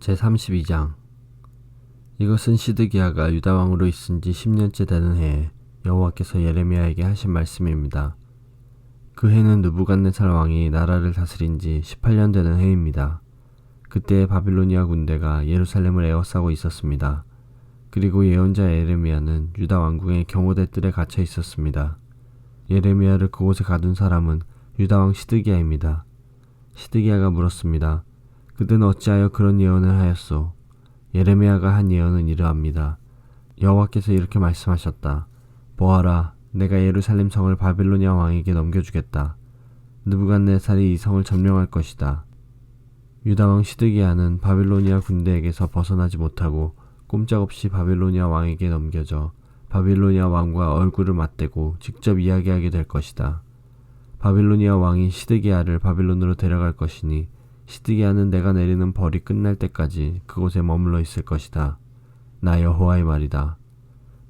제32장. 이것은 시드기야가 유다왕으로 있은 지 10년째 되는 해에 여호와께서 예레미야에게 하신 말씀입니다. 그 해는 느부갓네살 왕이 나라를 다스린 지 18년 되는 해입니다. 그때 바빌로니아 군대가 예루살렘을 에워싸고 있었습니다. 그리고 예언자 예레미야는 유다 왕궁의 경호대 뜰에 갇혀 있었습니다. 예레미야를 그곳에 가둔 사람은 유다 왕 시드기야입니다. 시드기야가 물었습니다. 그대는 어찌하여 그런 예언을 하였소? 예레미야가 한 예언은 이러합니다. 여호와께서 이렇게 말씀하셨다. 보아라, 내가 예루살렘 성을 바빌로니아 왕에게 넘겨주겠다. 느부갓네살이 이 성을 점령할 것이다. 유다 왕 시드기야는 바빌로니아 군대에게서 벗어나지 못하고 꼼짝없이 바빌로니아 왕에게 넘겨져 바빌로니아 왕과 얼굴을 맞대고 직접 이야기하게 될 것이다. 바빌로니아 왕이 시드기야를 바빌론으로 데려갈 것이니 시드기야는 내가 내리는 벌이 끝날 때까지 그곳에 머물러 있을 것이다. 나 여호와의 말이다.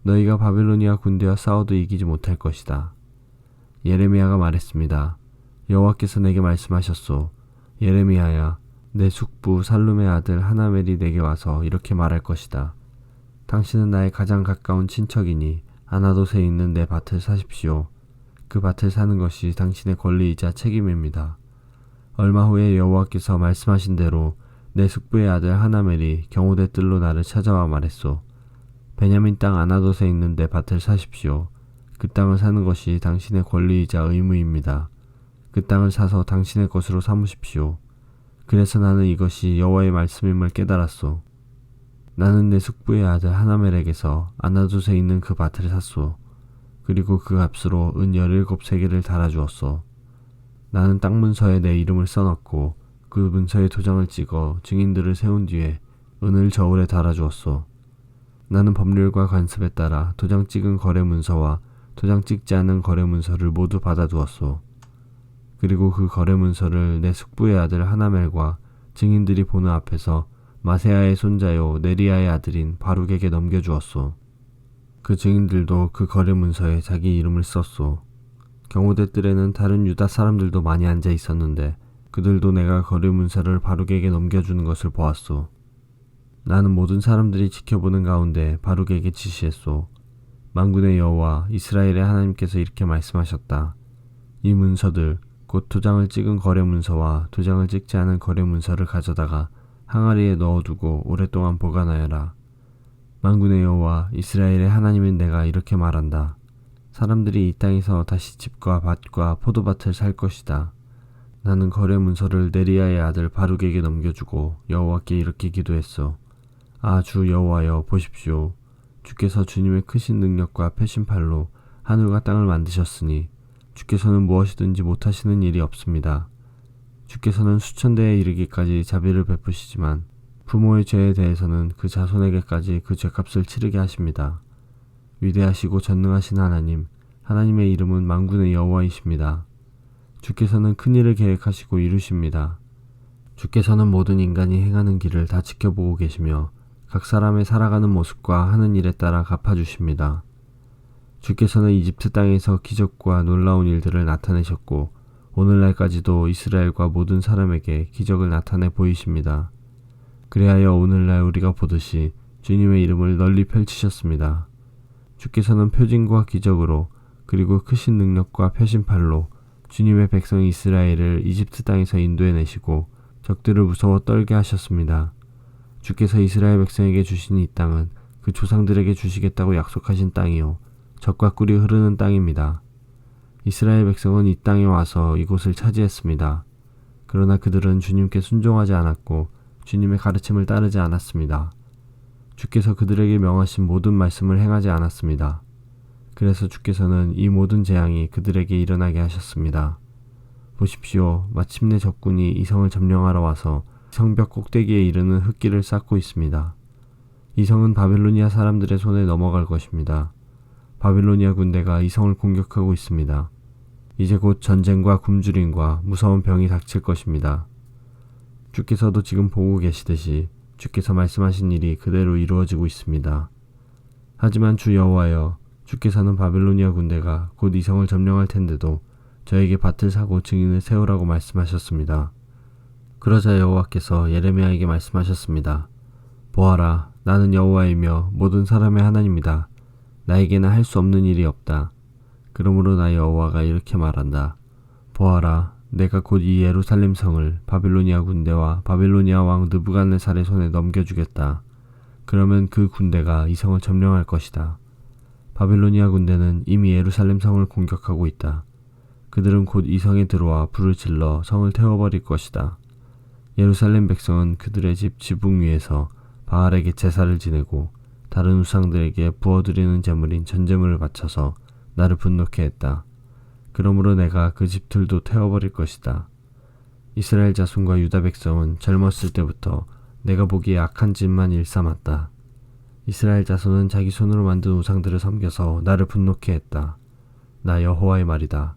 너희가 바빌로니아 군대와 싸워도 이기지 못할 것이다. 예레미야가 말했습니다. 여호와께서 내게 말씀하셨소. 예레미야야, 내 숙부 살룸의 아들 하나멜이 내게 와서 이렇게 말할 것이다. 당신은 나의 가장 가까운 친척이니 아나돗에 있는 내 밭을 사십시오. 그 밭을 사는 것이 당신의 권리이자 책임입니다. 얼마 후에 여호와께서 말씀하신 대로 내 숙부의 아들 하나멜이 경호대 뜰로 나를 찾아와 말했소. 베냐민 땅 아나돗에 있는 내 밭을 사십시오. 그 땅을 사는 것이 당신의 권리이자 의무입니다. 그 땅을 사서 당신의 것으로 삼으십시오. 그래서 나는 이것이 여호와의 말씀임을 깨달았소. 나는 내 숙부의 아들 하나멜에게서 아나돗에 있는 그 밭을 샀소. 그리고 그 값으로 은 17세겔을 달아주었소. 나는 땅 문서에 내 이름을 써넣고 그 문서에 도장을 찍어 증인들을 세운 뒤에 은을 저울에 달아주었소. 나는 법률과 관습에 따라 도장 찍은 거래 문서와 도장 찍지 않은 거래 문서를 모두 받아두었소. 그리고 그 거래 문서를 내 숙부의 아들 하나멜과 증인들이 보는 앞에서 마세야의 손자요 네리야의 아들인 바룩에게 넘겨주었소. 그 증인들도 그 거래 문서에 자기 이름을 썼소. 경호대 뜰에는 다른 유다 사람들도 많이 앉아 있었는데 그들도 내가 거래 문서를 바룩에게 넘겨주는 것을 보았소. 나는 모든 사람들이 지켜보는 가운데 바룩에게 지시했소. 만군의 여호와 이스라엘의 하나님께서 이렇게 말씀하셨다. 이 문서들 곧 도장을 찍은 거래 문서와 도장을 찍지 않은 거래 문서를 가져다가 항아리에 넣어두고 오랫동안 보관하여라. 만군의 여호와 이스라엘의 하나님인 내가 이렇게 말한다. 사람들이 이 땅에서 다시 집과 밭과 포도밭을 살 것이다. 나는 거래 문서를 네리야의 아들 바룩에게 넘겨주고 여호와께 이렇게 기도했소. 아, 주 여호와여, 보십시오. 주께서 주님의 크신 능력과 패신팔로 하늘과 땅을 만드셨으니 주께서는 무엇이든지 못하시는 일이 없습니다. 주께서는 수천 대에 이르기까지 자비를 베푸시지만 부모의 죄에 대해서는 그 자손에게까지 그 죄값을 치르게 하십니다. 위대하시고 전능하신 하나님, 하나님의 이름은 만군의 여호와이십니다. 주께서는 큰 일을 계획하시고 이루십니다. 주께서는 모든 인간이 행하는 길을 다 지켜보고 계시며 각 사람의 살아가는 모습과 하는 일에 따라 갚아주십니다. 주께서는 이집트 땅에서 기적과 놀라운 일들을 나타내셨고 오늘날까지도 이스라엘과 모든 사람에게 기적을 나타내 보이십니다. 그리하여 오늘날 우리가 보듯이 주님의 이름을 널리 펼치셨습니다. 주께서는 표징과 기적으로 그리고 크신 능력과 표신팔로 주님의 백성 이스라엘을 이집트 땅에서 인도해내시고 적들을 무서워 떨게 하셨습니다. 주께서 이스라엘 백성에게 주신 이 땅은 그 조상들에게 주시겠다고 약속하신 땅이요 젖과 꿀이 흐르는 땅입니다. 이스라엘 백성은 이 땅에 와서 이곳을 차지했습니다. 그러나 그들은 주님께 순종하지 않았고 주님의 가르침을 따르지 않았습니다. 주께서 그들에게 명하신 모든 말씀을 행하지 않았습니다. 그래서 주께서는 이 모든 재앙이 그들에게 일어나게 하셨습니다. 보십시오. 마침내 적군이 이 성을 점령하러 와서 성벽 꼭대기에 이르는 흙길을 쌓고 있습니다. 이 성은 바빌로니아 사람들의 손에 넘어갈 것입니다. 바빌로니아 군대가 이 성을 공격하고 있습니다. 이제 곧 전쟁과 굶주림과 무서운 병이 닥칠 것입니다. 주께서도 지금 보고 계시듯이 주께서 말씀하신 일이 그대로 이루어지고 있습니다. 하지만 주 여호와여, 주께서는 바빌로니아 군대가 곧 이 성을 점령할 텐데도 저에게 밭을 사고 증인을 세우라고 말씀하셨습니다. 그러자 여호와께서 예레미야에게 말씀하셨습니다. 보아라, 나는 여호와이며 모든 사람의 하나님이다. 나에게는 할 수 없는 일이 없다. 그러므로 나 여호와가 이렇게 말한다. 보아라, 내가 곧 이 예루살렘 성을 바빌로니아 군대와 바빌로니아 왕 느부갓네살의 손에 넘겨주겠다. 그러면 그 군대가 이 성을 점령할 것이다. 바빌로니아 군대는 이미 예루살렘 성을 공격하고 있다. 그들은 곧 이 성에 들어와 불을 질러 성을 태워버릴 것이다. 예루살렘 백성은 그들의 집 지붕 위에서 바알에게 제사를 지내고 다른 우상들에게 부어드리는 제물인 전제물을 바쳐서 나를 분노케 했다. 그러므로 내가 그 집들도 태워버릴 것이다. 이스라엘 자손과 유다 백성은 젊었을 때부터 내가 보기에 악한 짓만 일삼았다. 이스라엘 자손은 자기 손으로 만든 우상들을 섬겨서 나를 분노케 했다. 나 여호와의 말이다.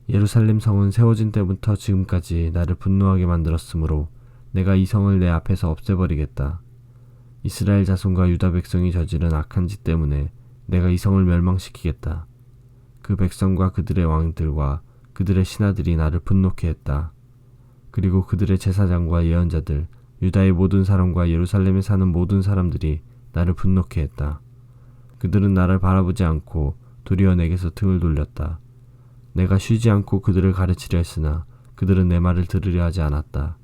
예루살렘 성은 세워진 때부터 지금까지 나를 분노하게 만들었으므로 내가 이 성을 내 앞에서 없애버리겠다. 이스라엘 자손과 유다 백성이 저지른 악한 짓 때문에 내가 이 성을 멸망시키겠다. 그 백성과 그들의 왕들과 그들의 신하들이 나를 분노케 했다. 그리고 그들의 제사장과 예언자들, 유다의 모든 사람과 예루살렘에 사는 모든 사람들이 나를 분노케 했다. 그들은 나를 바라보지 않고 도리어 내게서 등을 돌렸다. 내가 쉬지 않고 그들을 가르치려 했으나 그들은 내 말을 들으려 하지 않았다.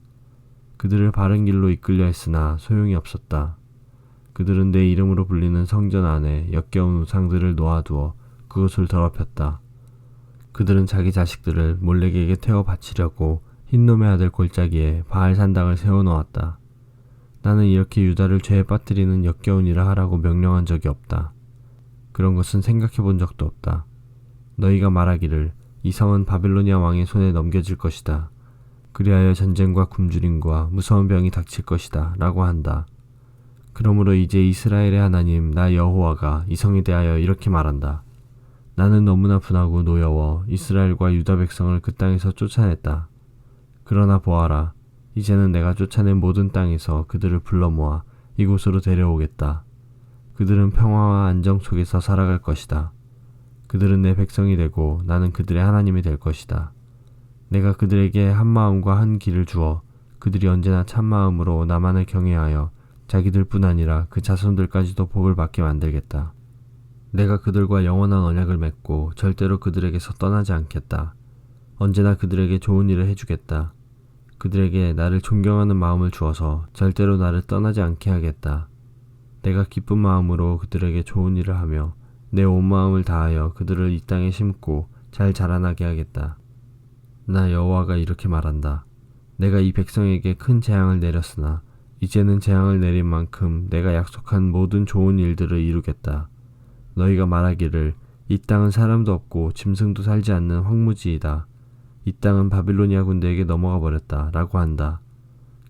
그들을 바른 길로 이끌려 했으나 소용이 없었다. 그들은 내 이름으로 불리는 성전 안에 역겨운 우상들을 놓아두어 그것을 더럽혔다. 그들은 자기 자식들을 몰렉에게 태워 바치려고 흰놈의 아들 골짜기에 바알 산당을 세워놓았다. 나는 이렇게 유다를 죄에 빠뜨리는 역겨운 일을 하라고 명령한 적이 없다. 그런 것은 생각해 본 적도 없다. 너희가 말하기를 이 성은 바빌로니아 왕의 손에 넘겨질 것이다. 그리하여 전쟁과 굶주림과 무서운 병이 닥칠 것이다 라고 한다. 그러므로 이제 이스라엘의 하나님 나 여호와가 이 성에 대하여 이렇게 말한다. 나는 너무나 분하고 노여워 이스라엘과 유다 백성을 그 땅에서 쫓아냈다. 그러나 보아라, 이제는 내가 쫓아낸 모든 땅에서 그들을 불러 모아 이곳으로 데려오겠다. 그들은 평화와 안정 속에서 살아갈 것이다. 그들은 내 백성이 되고 나는 그들의 하나님이 될 것이다. 내가 그들에게 한 마음과 한 길을 주어 그들이 언제나 참 마음으로 나만을 경외하여 자기들뿐 아니라 그 자손들까지도 복을 받게 만들겠다. 내가 그들과 영원한 언약을 맺고 절대로 그들에게서 떠나지 않겠다. 언제나 그들에게 좋은 일을 해주겠다. 그들에게 나를 존경하는 마음을 주어서 절대로 나를 떠나지 않게 하겠다. 내가 기쁜 마음으로 그들에게 좋은 일을 하며 내 온 마음을 다하여 그들을 이 땅에 심고 잘 자라나게 하겠다. 나 여호와가 이렇게 말한다. 내가 이 백성에게 큰 재앙을 내렸으나 이제는 재앙을 내린 만큼 내가 약속한 모든 좋은 일들을 이루겠다. 너희가 말하기를 이 땅은 사람도 없고 짐승도 살지 않는 황무지이다. 이 땅은 바빌로니아 군대에게 넘어가 버렸다 라고 한다.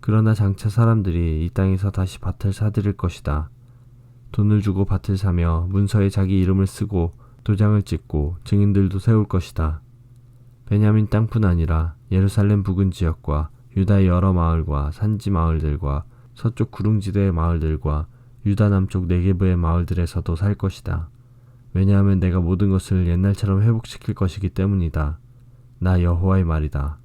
그러나 장차 사람들이 이 땅에서 다시 밭을 사들일 것이다. 돈을 주고 밭을 사며 문서에 자기 이름을 쓰고 도장을 찍고 증인들도 세울 것이다. 베냐민 땅뿐 아니라 예루살렘 부근 지역과 유다의 여러 마을과 산지 마을들과 서쪽 구릉지대의 마을들과 유다 남쪽 네게브의 마을들에서도 살 것이다. 왜냐하면 내가 모든 것을 옛날처럼 회복시킬 것이기 때문이다. 나 여호와의 말이다.